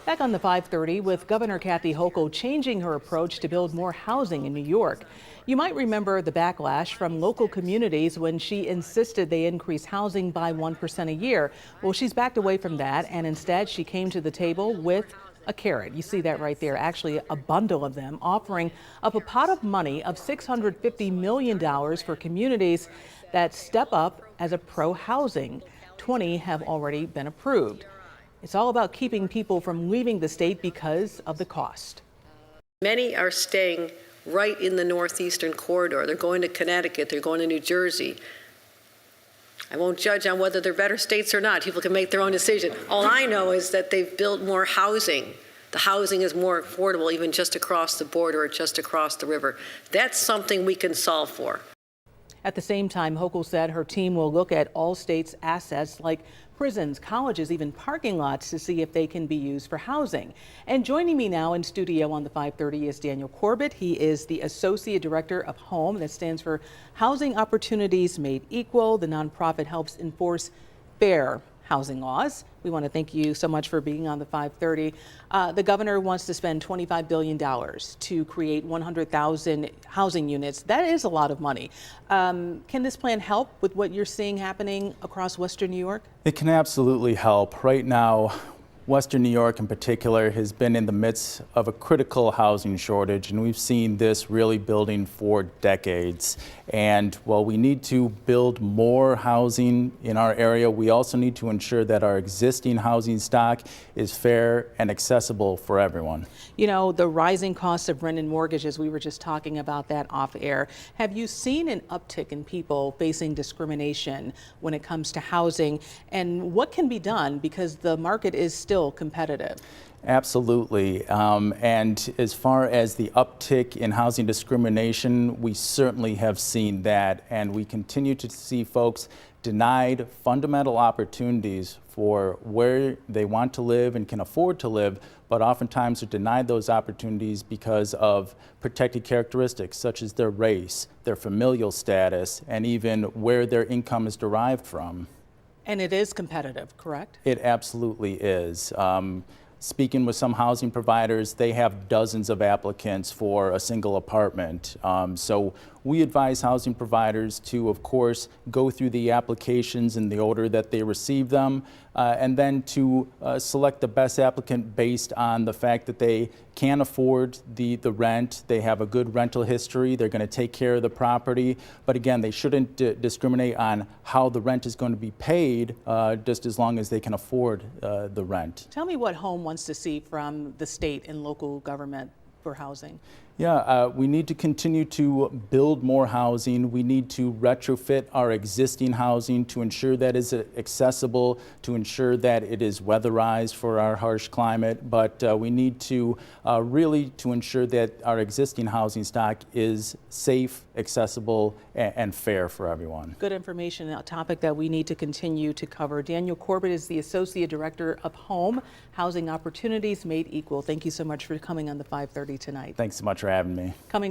Back on the 5:30 with Governor Kathy Hochul changing her approach to build more housing in New York. You might remember the backlash from local communities when she insisted they increase housing by 1% a year. Well, she's backed away from that, and instead she came to the table with a carrot. You see that right there, actually a bundle of them, offering up a pot of money of $650 million for communities that step up as a pro-housing. 20 have already been approved. It's all about keeping people from leaving the state because of the cost. Many are staying right in the northeastern corridor. They're going to Connecticut, they're going to New Jersey. I won't judge on whether they're better states or not. People can make their own decision. All I know is that they've built more housing. The housing is more affordable even just across the border or just across the river. That's something we can solve for. At the same time, Hochul said her team will look at all states' assets like prisons, colleges, even parking lots to see if they can be used for housing. And joining me now in studio on the 5:30 is Daniel Corbitt. He is the Associate Director of HOME, that stands for Housing Opportunities Made Equal. The nonprofit helps enforce fair housing laws. We want to thank you so much for being on the 5:30. The governor wants to spend $25 billion to create 100,000 housing units. That is a lot of money. Can this plan help with what you're seeing happening across Western New York? It can absolutely help. Right now, Western New York in particular has been in the midst of a critical housing shortage, and we've seen this really building for decades. And while we need to build more housing in our area, we also need to ensure that our existing housing stock is fair and accessible for everyone. You know, the rising costs of rent and mortgages, we were just talking about that off air. Have you seen an uptick in people facing discrimination when it comes to housing? And what can be done because the market is still competitive? Absolutely. And as far as the uptick in housing discrimination, we certainly have seen that, and we continue to see folks denied fundamental opportunities for where they want to live and can afford to live, but oftentimes are denied those opportunities because of protected characteristics such as their race, their familial status, and even where their income is derived from. And it is competitive, correct? It absolutely is. Speaking with some housing providers, they have dozens of applicants for a single apartment. So we advise housing providers to, of course, go through the applications in the order that they receive them, and then to select the best applicant based on the fact that they can afford the rent, they have a good rental history, they're going to take care of the property. But again, they shouldn't discriminate on how the rent is going to be paid, just as long as they can afford the rent. Tell me what HOME wants to see from the state and local government for housing. Yeah, we need to continue to build more housing. We need to retrofit our existing housing to ensure that it's accessible, to ensure that it is weatherized for our harsh climate. But we need to really to ensure that our existing housing stock is safe, accessible, and fair for everyone. Good information, a topic that we need to continue to cover. Daniel Corbitt is the Associate Director of HOME, Housing Opportunities Made Equal. Thank you so much for coming on the 5:30 tonight. Thanks so much for having me. Coming up.